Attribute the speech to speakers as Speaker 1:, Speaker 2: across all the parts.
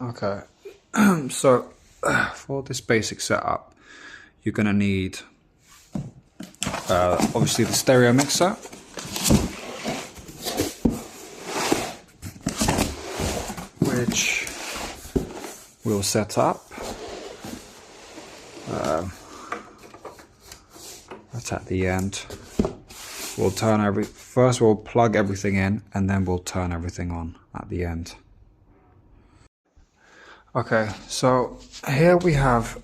Speaker 1: Okay, so for this basic setup, you're going to need obviously the stereo mixer, which we'll set up. That's at the end. We'll first we'll plug everything in, and then we'll turn everything on at the end. Okay, so here we have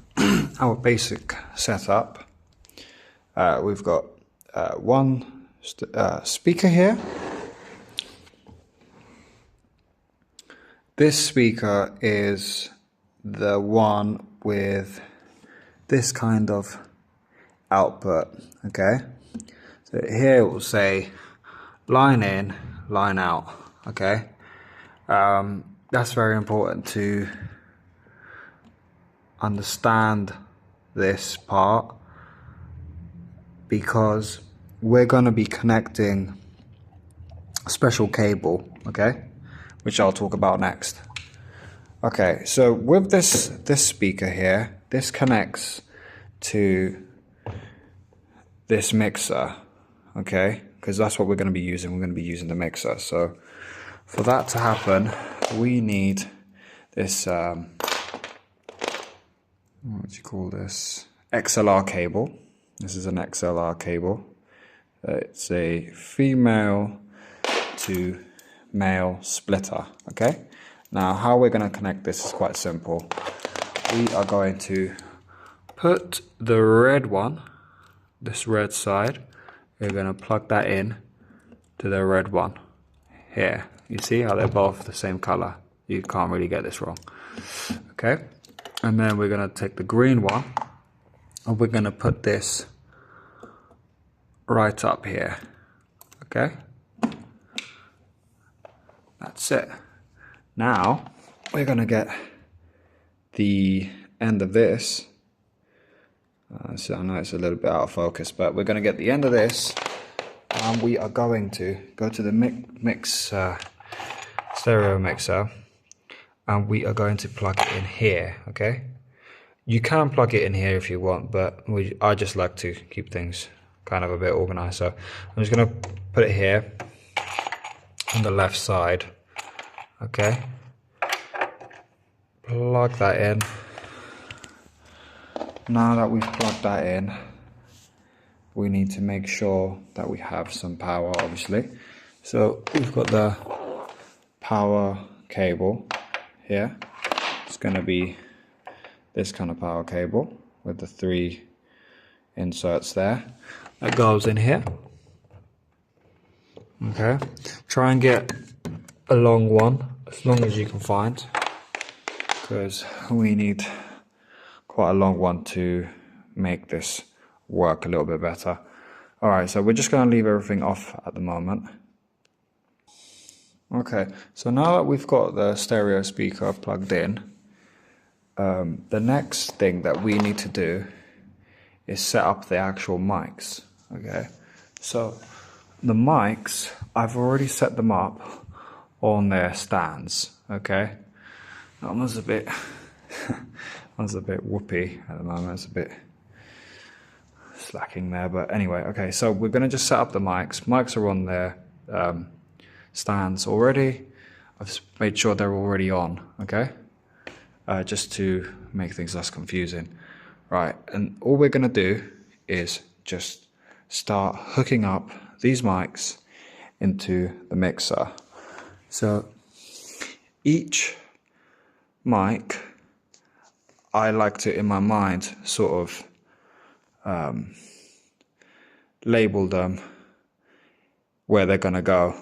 Speaker 1: our basic setup. We've got one speaker here. This speaker is the one with this kind of output, okay? So here it will say line in, line out, okay? That's very important to understand this part, because we're going to be connecting a special cable, okay, which I'll talk about next. Okay, so with this speaker here, this connects to this mixer, okay, because that's what we're going to be using. We're going to be using the mixer. So for that to happen, we need this what do you call this? XLR cable. This is an XLR cable. It's a female to male splitter, okay? Now how we're going to connect this is quite simple. We are going to put the red one, this red side, we're going to plug that in to the red one here. You see how they're both the same color? You can't really get this wrong, okay? And then we're going to take the green one and we're going to put this right up here, okay? That's it. Now we're going to get the end of this. So I know it's a little bit out of focus, but we're going to get the end of this, and we are going to go to the stereo mixer, and we are going to plug it in here, okay? You can plug it in here if you want, but I just like to keep things kind of a bit organized. So I'm just going to put it here on the left side, okay? Plug that in. Now that we've plugged that in, we need to make sure that we have some power, obviously. So we've got the power cable here. It's going to be this kind of power cable with the 3 inserts there. That goes in here. Okay. Try and get a long one, as long as you can find, because we need quite a long one to make this work a little bit better. Alright, so we're just going to leave everything off at the moment. Okay, so now that we've got the stereo speaker plugged in, the next thing that we need to do is set up the actual mics. Okay, so the mics, I've already set them up on their stands. Okay, that one's a bit whoopee at the moment. It's a bit slacking there, but anyway. Okay, so we're going to just set up the mics. Mics are on their stands already. I've made sure they're already on, okay, just to make things less confusing. Right, and all we're going to do is just start hooking up these mics into the mixer. So each mic, I like to, in my mind, sort of label them where they're going to go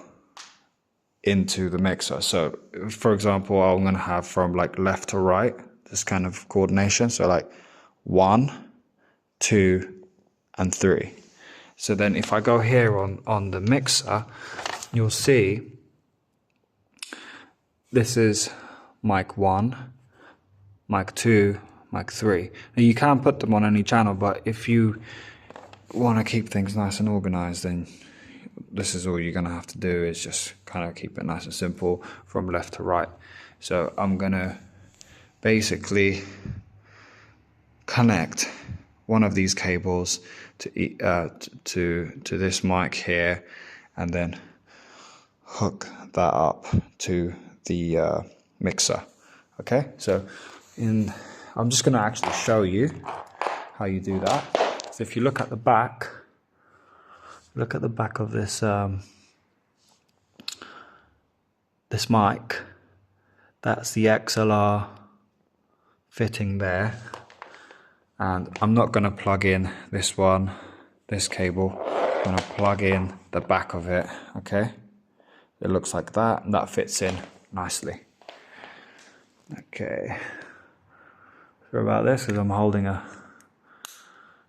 Speaker 1: into the mixer. So for example, I'm going to have from like left to right, this kind of coordination. So like 1, 2, and 3. So then if I go here on the mixer, you'll see this is mic 1, mic 2, mic 3. Now you can put them on any channel, but if you want to keep things nice and organized, then this is all you're going to have to do, is just kind of keep it nice and simple from left to right. So I'm going to basically connect one of these cables to this mic here, and then hook that up to the mixer. Okay, so I'm just going to actually show you how you do that. So if you look at the back of this this mic, that's the XLR fitting there, and I'm not going to plug in this cable. I'm going to plug in the back of it. Okay, it looks like that, and that fits in nicely. Okay, sorry about this because I'm holding a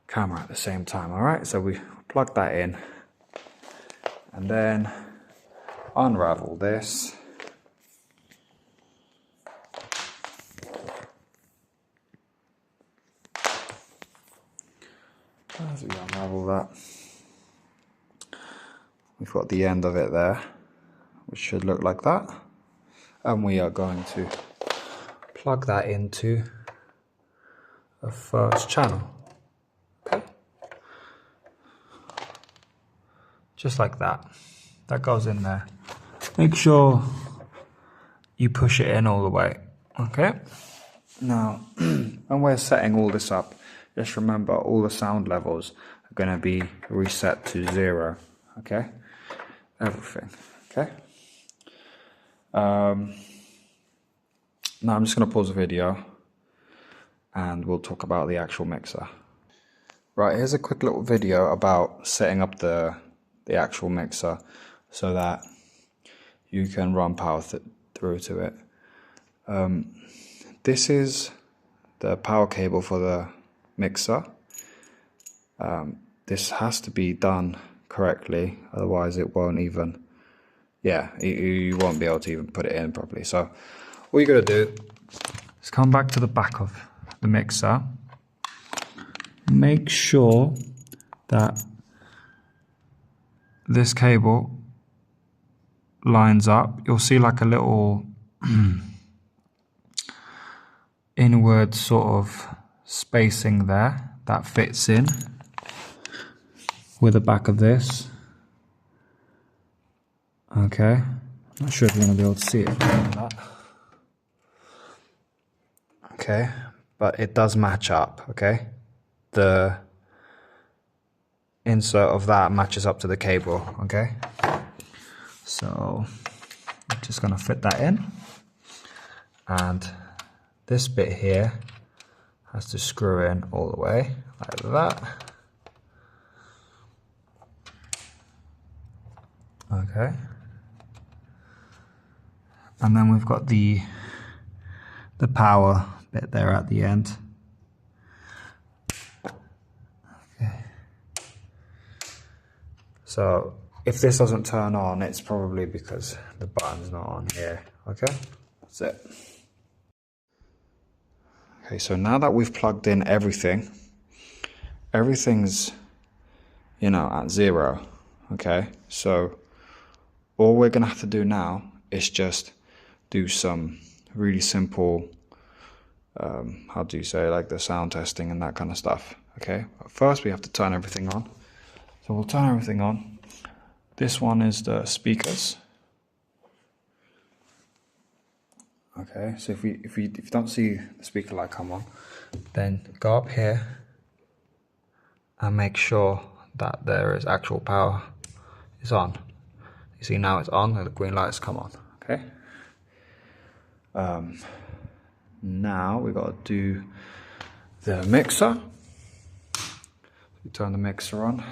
Speaker 1: camera at the same time. Alright, so we plug that in and then unravel this. As we unravel that, we've got the end of it there, which should look like that, and we are going to plug that into a first channel. Okay, just like that. That goes in there. Make sure you push it in all the way. Okay, now when we're setting all this up, just remember all the sound levels are going to be reset to 0. Okay, everything. Okay. Now I'm just going to pause the video and we'll talk about the actual mixer. Right, here's a quick little video about setting up the actual mixer so that you can run power through to it. This is the power cable for the mixer. This has to be done correctly, otherwise it won't even, you won't be able to even put it in properly. So all you gotta do is come back to the back of the mixer, make sure that this cable lines up. You'll see like a little inward sort of spacing there that fits in with the back of this. Okay, not sure if you're going to be able to see it like that. Okay, but it does match up. Okay, the insert of that matches up to the cable. Okay, so I'm just going to fit that in, and this bit here has to screw in all the way like that. Okay, and then we've got the power bit there at the end. Okay, so if this doesn't turn on, it's probably because the button's not on here. Okay, that's it. Okay, so now that we've plugged in everything's, at 0. Okay, so all we're gonna have to do now is just do some really simple, how do you say, like the sound testing and that kind of stuff. Okay, but first we have to turn everything on. So we'll turn everything on. This one is the speakers. Okay, so if you don't see the speaker light come on, then go up here and make sure that there is actual power is on. You see now it's on, and the green lights come on. Okay. Now we got to do the mixer. We turn the mixer on.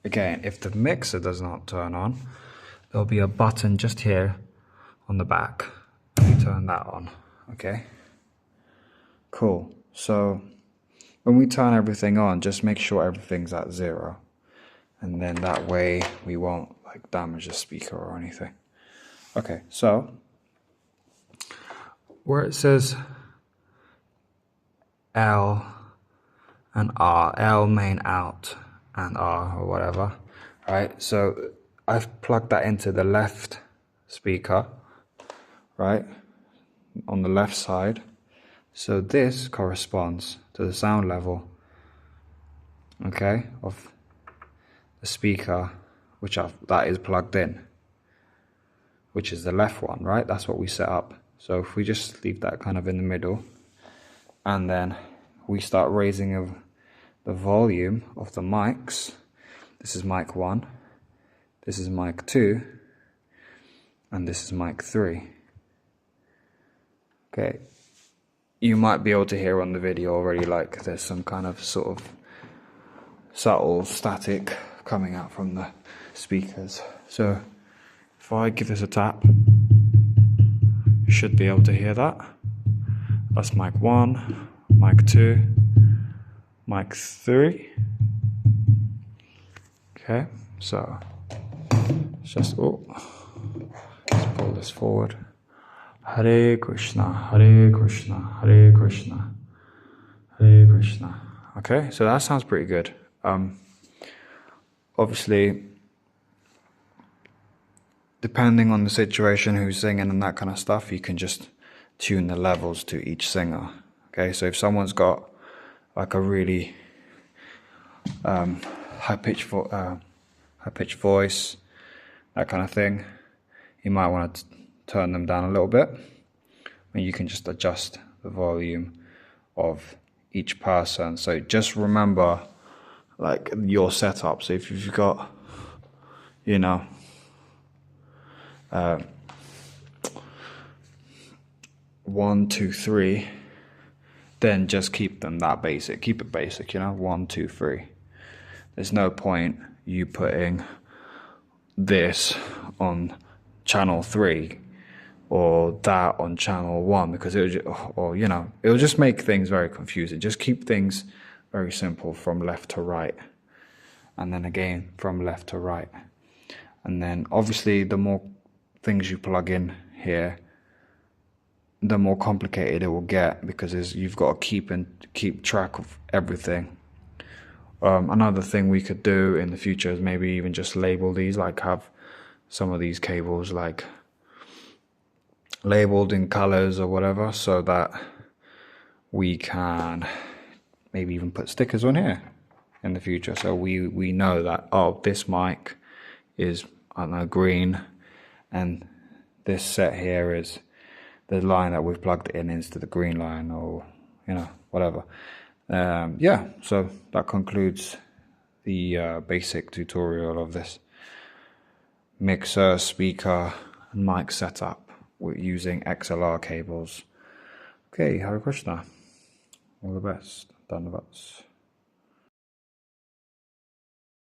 Speaker 1: Again, if the mixer does not turn on, there'll be a button just here on the back. You turn that on. Okay. Cool. So when we turn everything on, just make sure everything's at 0, and then that way we won't like damage the speaker or anything. Okay, so where it says L and R, L main out and R or whatever, right? So I've plugged that into the left speaker, right, on the left side, So this corresponds to the sound level, okay, of the speaker that is plugged in, which is the left one, right? That's what we set up. So if we just leave that kind of in the middle, and then we start raising the volume of the mics. This is mic 1, this is mic 2, and this is mic 3. Okay, you might be able to hear on the video already, like there's some kind of sort of subtle static coming out from the speakers. So if I give this a tap, you should be able to hear that. That's mic 1, mic 2, mic 3. Okay, so let's pull this forward. Hare Krishna, Hare Krishna, Hare Krishna, Hare Krishna. Okay, so that sounds pretty good. Obviously, depending on the situation, who's singing and that kind of stuff, you can just tune the levels to each singer. Okay, so if someone's got like a really high-pitched voice, that kind of thing, you might want to turn them down a little bit. And you can just adjust the volume of each person. So just remember, like, your setup. So if you've got, 1, 2, 3, then just keep them that basic. Keep it basic, 1, 2, 3. There's no point you putting this on channel 3 or that on channel 1, because it'll just make things very confusing. Just keep things very simple, from left to right, and then again from left to right. And then obviously the more things you plug in here, the more complicated it will get, because you've got to keep track of everything. Another thing we could do in the future is maybe even just label these, like have some of these cables like labeled in colors or whatever, so that we can maybe even put stickers on here in the future, so we know that, oh, this mic is, I don't know, green, and this set here is the line that we've plugged in into the green line, or whatever. So that concludes the basic tutorial of this mixer, speaker, and mic setup using XLR cables. Okay, Hare Krishna. All the best. Dhanavats.